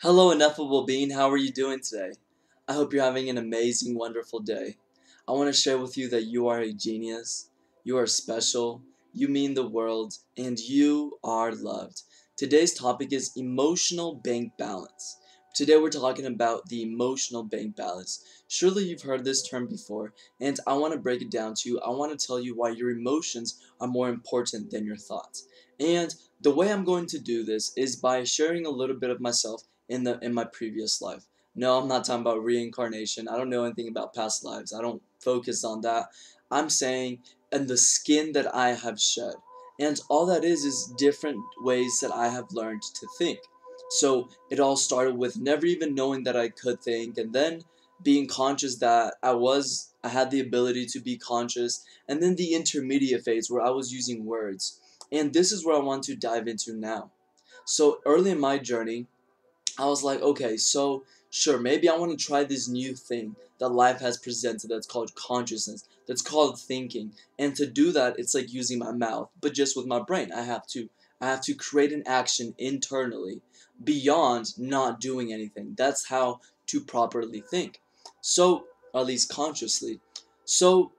Hello, ineffable being. How are you doing today? I hope you're having an amazing, wonderful day. I want to share with you that you are a genius, you are special, you mean the world, and you are loved. Today's topic is emotional bank balance. Today we're talking about the emotional bank balance. Surely you've heard this term before, and I want to break it down to you. I want to tell you why your emotions are more important than your thoughts. And the way I'm going to do this is by sharing a little bit of myself in my previous life. No, I'm not talking about reincarnation. I don't know anything about past lives. I don't focus on that. I'm saying and the skin that I have shed. And all that is different ways that I have learned to think. So it all started with never even knowing that I could think, and then being conscious that I had the ability to be conscious, and then the intermediate phase where I was using words. And this is where I want to dive into now. So early in my journey, I was like, okay, so sure, maybe I want to try this new thing that life has presented that's called consciousness, that's called thinking. And to do that, it's like using my mouth, but just with my brain. I have to create an action internally beyond not doing anything. That's how to properly think. So, or at least consciously. So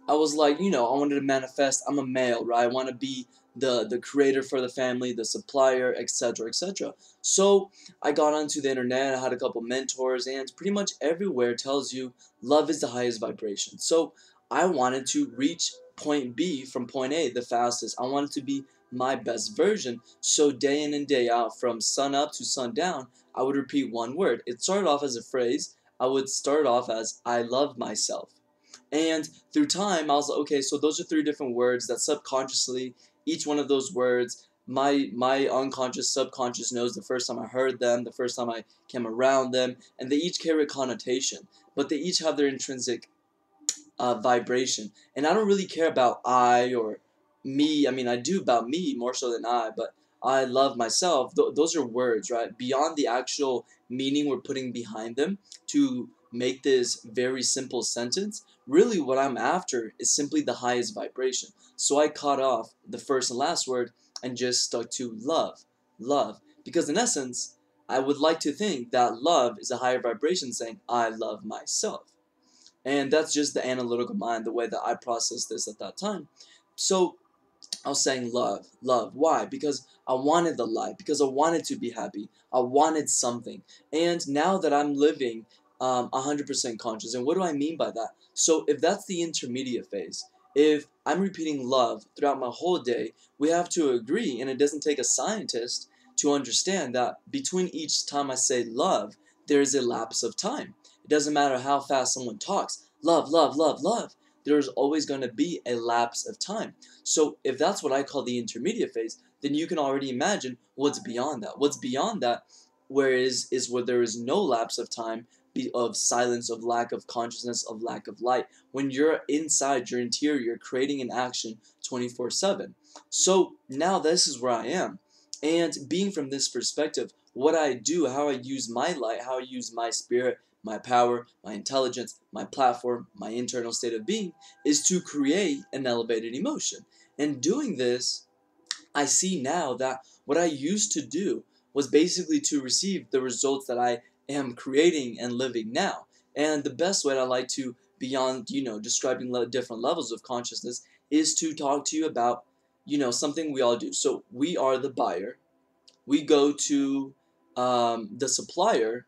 I was like, I wanted to manifest. I'm a male, right? I want to be the creator for the family, the supplier, etc., etc. So I got onto the internet. I had a couple mentors, and pretty much everywhere tells you love is the highest vibration. So I wanted to reach point B from point A the fastest. I wanted to be my best version. So day in and day out, from sun up to sundown, I would repeat one word. It started off as a phrase. I would start off as I love myself. And through time, I was like, okay, so those are three different words that subconsciously, each one of those words, my unconscious, subconscious knows the first time I heard them, the first time I came around them, and they each carry a connotation, but they each have their intrinsic vibration. And I don't really care about I or me. I mean, I do about me more so than I, but I love myself. Those are words, right? Beyond the actual meaning we're putting behind them to make this very simple sentence, really what I'm after is simply the highest vibration. So I cut off the first and last word and just stuck to love. Love. Because in essence, I would like to think that love is a higher vibration saying, I love myself. And that's just the analytical mind, the way that I processed this at that time. So I was saying love, love. Why? Because I wanted the life, because I wanted to be happy. I wanted something. And now that I'm living 100% conscious, and what do I mean by that? So if that's the intermediate phase, if I'm repeating love throughout my whole day, we have to agree, and it doesn't take a scientist to understand that between each time I say love, there is a lapse of time. It doesn't matter how fast someone talks. Love, love, love, love. There's always going to be a lapse of time. So if that's what I call the intermediate phase, then you can already imagine what's beyond that. What's beyond that, where is where there is no lapse of time, of silence, of lack of consciousness, of lack of light. When you're inside your interior, creating an action 24/7. So now this is where I am, and being from this perspective, what I do, how I use my light, how I use my spirit, my power, my intelligence, my platform, my internal state of being, is to create an elevated emotion. And doing this, I see now that what I used to do was basically to receive the results that I am creating and living now. And the best way I like to, beyond, describing different levels of consciousness, is to talk to you about, something we all do. So we are the buyer. We go to the supplier,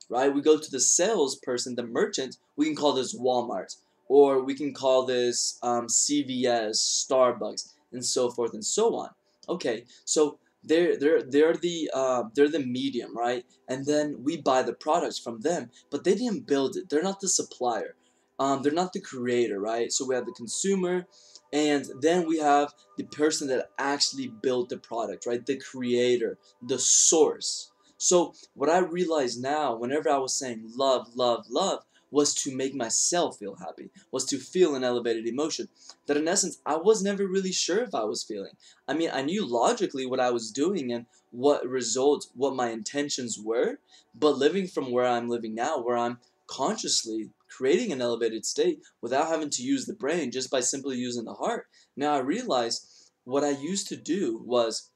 right? We go to the salesperson, the merchant. We can call this Walmart, or we can call this CVS, Starbucks, and so forth and so on. Okay, so they're the medium, right? And then we buy the products from them, but they didn't build it. They're not the supplier. They're not the creator, right? So we have the consumer, and then we have the person that actually built the product, right? The creator, the source. So what I realize now, whenever I was saying love, love, love, was to make myself feel happy, was to feel an elevated emotion that in essence I was never really sure if I was feeling. I mean, I knew logically what I was doing and what results, what my intentions were, but living from where I'm living now, where I'm consciously creating an elevated state without having to use the brain, just by simply using the heart, now I realize what I used to do was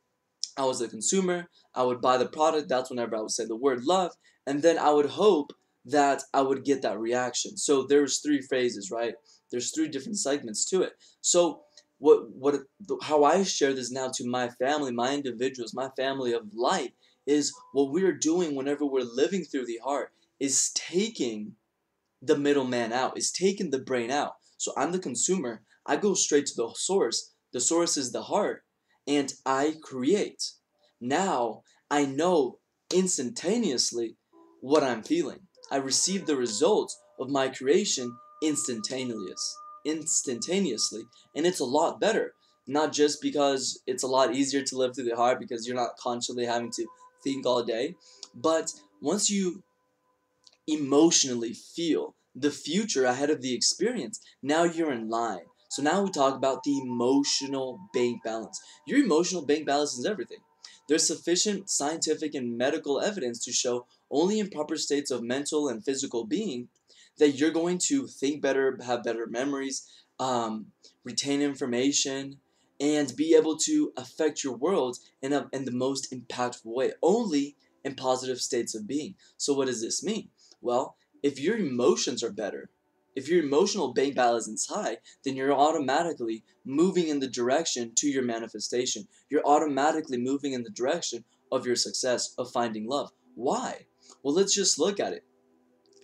I was a consumer. I would buy the product. That's whenever I would say the word love. And then I would hope that I would get that reaction. So there's three phases, right? There's three different segments to it. So how I share this now to my family, my individuals, my family of light is what we're doing whenever we're living through the heart is taking the middleman out, is taking the brain out. So I'm the consumer. I go straight to the source. The source is the heart, and I create. Now I know instantaneously what I'm feeling. I receive the results of my creation instantaneously, and it's a lot better. Not just because it's a lot easier to live through the heart because you're not constantly having to think all day, but once you emotionally feel the future ahead of the experience, now you're in line. So now we talk about the emotional bank balance. Your emotional bank balance is everything. There's sufficient scientific and medical evidence to show only in proper states of mental and physical being that you're going to think better, have better memories, retain information, and be able to affect your world in the most impactful way, only in positive states of being. So what does this mean? Well, if your emotions are better, if your emotional bank balance is high, then you're automatically moving in the direction to your manifestation. You're automatically moving in the direction of your success, of finding love. Why? Well, let's just look at it.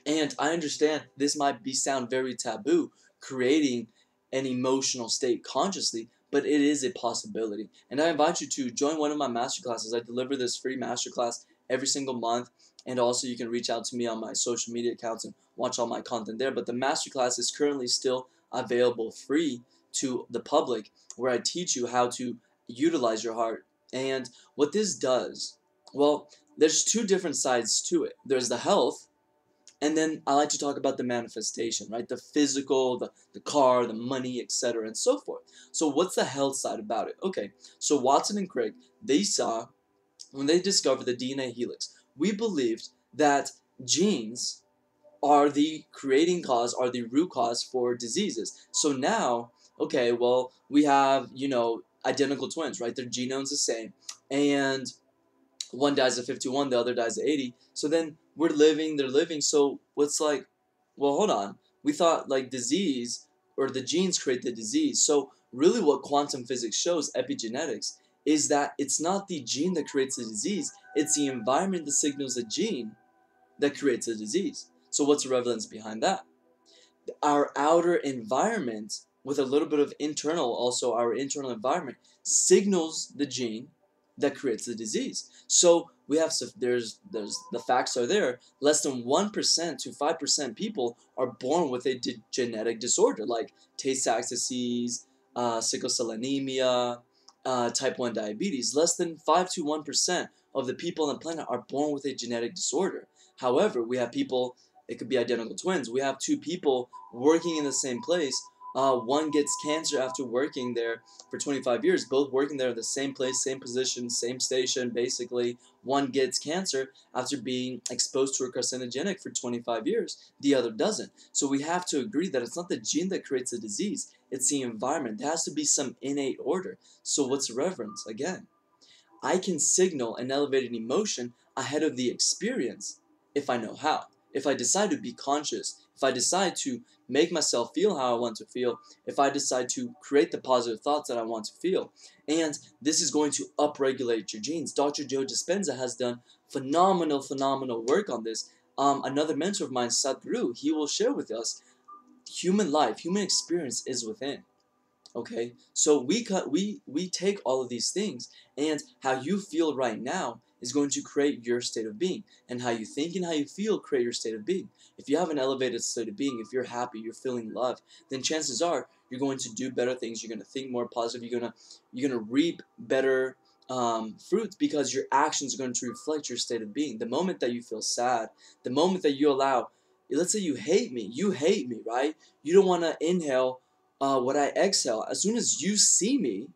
And I understand this might be sound very taboo, creating an emotional state consciously, but it is a possibility. And I invite you to join one of my masterclasses. I deliver this free masterclass every single month, and also you can reach out to me on my social media accounts and watch all my content there. But the masterclass is currently still available free to the public, where I teach you how to utilize your heart. And what this does, well, there's two different sides to it. There's the health, and then I like to talk about the manifestation, right? The physical, the car, the money, etc., and so forth. So what's the health side about it? Okay, so Watson and Crick, they saw, when they discovered the DNA helix, we believed that genes are the creating cause, are the root cause for diseases. So now, okay, well, we have, identical twins, right? Their genome's the same. And one dies at 51, the other dies at 80. So then we're living, they're living. So what's like, well, hold on. We thought like disease or the genes create the disease. So really what quantum physics shows, epigenetics, is that it's not the gene that creates the disease, it's the environment that signals the gene that creates the disease. So what's the relevance behind that? Our outer environment, with a little bit of internal, also our internal environment, signals the gene that creates the disease. So we have, there's the facts are there. Less than 1% to 5% people are born with a genetic disorder like Tay-Sachs, sickle cell anemia, type 1 diabetes. Less than 5 to 1% of the people on the planet are born with a genetic disorder. However, we have people, it could be identical twins. We have two people working in the same place. One gets cancer after working there for 25 years, both working there at the same place, same position, same station, basically. One gets cancer after being exposed to a carcinogenic for 25 years. The other doesn't. So we have to agree that it's not the gene that creates the disease. It's the environment. There has to be some innate order. So what's reverence? Again, I can signal an elevated emotion ahead of the experience if I know how. If I decide to be conscious, if I decide to make myself feel how I want to feel, if I decide to create the positive thoughts that I want to feel. And this is going to upregulate your genes. Dr. Joe Dispenza has done phenomenal work on this. Another mentor of mine, Sadhguru, he will share with us human life, human experience is within. Okay, so we take all of these things, and how you feel right now is going to create your state of being, and how you think and how you feel create your state of being. If you have an elevated state of being, if you're happy, you're feeling love, then chances are you're going to do better things. You're going to think more positive. You're gonna reap better fruits, because your actions are going to reflect your state of being. The moment that you feel sad, the moment that you allow, let's say you hate me, right? You don't want to inhale what I exhale. As soon as you see me,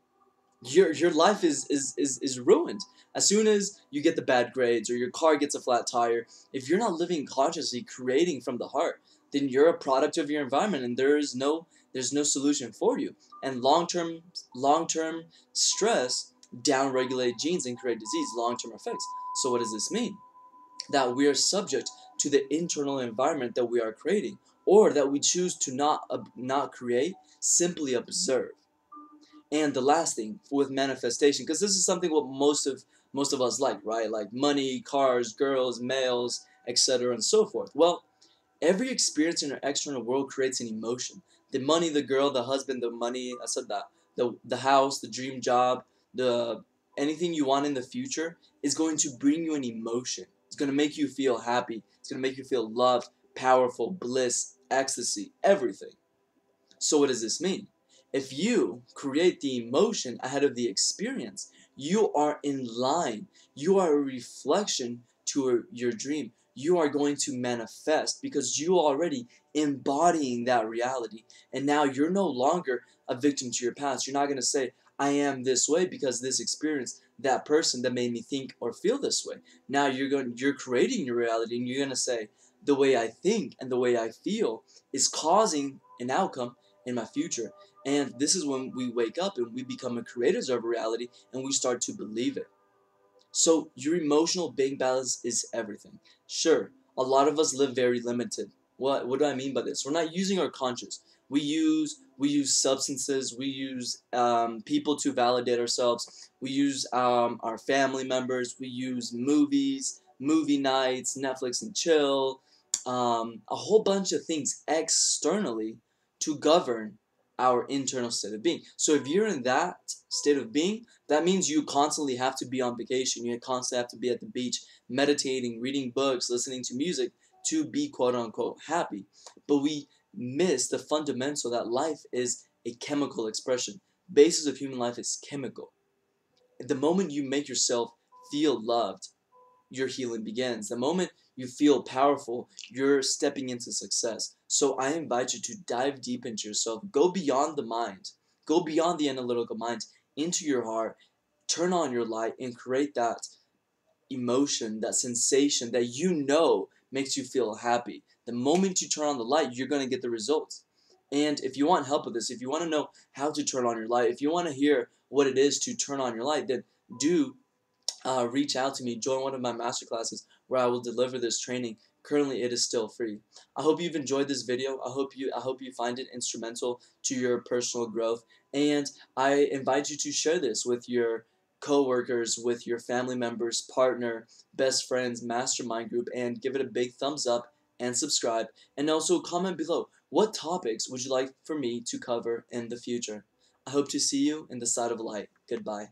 your life is ruined. As soon as you get the bad grades or your car gets a flat tire, if you're not living consciously, creating from the heart, then you're a product of your environment, and there's no solution for you. And long term stress downregulate genes and create disease, long-term effects. So what does this mean? That we are subject to the internal environment that we are creating, or that we choose to not create, simply observe. And the last thing with manifestation, because this is something what most of us like, right? Like money, cars, girls, males, etc., and so forth. Well, every experience in our external world creates an emotion. The money, the girl, the husband, the money, I said that. The house, the dream job, the anything you want in the future is going to bring you an emotion. It's going to make you feel happy. It's going to make you feel loved, powerful, bliss, ecstasy, everything. So what does this mean? If you create the emotion ahead of the experience, you are in line. You are a reflection to your dream. You are going to manifest because you are already embodying that reality. And now you're no longer a victim to your past. You're not going to say, I am this way because this experience, that person that made me think or feel this way. Now you're creating your reality, and you're going to say, the way I think and the way I feel is causing an outcome in my future. And this is when we wake up and we become a creators of reality, and we start to believe it. So your emotional bank balance is everything. Sure, a lot of us live very limited. What do I mean by this? We're not using our conscience. We use substances. We use people to validate ourselves. We use our family members. We use movies, movie nights, Netflix and chill, a whole bunch of things externally to govern our internal state of being. So if you're in that state of being, that means you constantly have to be on vacation. You constantly have to be at the beach, meditating, reading books, listening to music to be quote unquote happy. But we miss the fundamental that life is a chemical expression. Basis of human life is chemical. The moment you make yourself feel loved, your healing begins. The moment you feel powerful, you're stepping into success. So I invite you to dive deep into yourself. Go beyond the mind. Go beyond the analytical mind into your heart. Turn on your light and create that emotion, that sensation that you know makes you feel happy. The moment you turn on the light, you're going to get the results. And if you want help with this, if you want to know how to turn on your light, if you want to hear what it is to turn on your light, then do reach out to me, join one of my masterclasses where I will deliver this training. Currently, it is still free. I hope you've enjoyed this video. I hope you find it instrumental to your personal growth, and I invite you to share this with your co-workers, with your family members, partner, best friends, mastermind group, and give it a big thumbs up and subscribe. And also comment below, what topics would you like for me to cover in the future? I hope to see you in the side of light. Goodbye.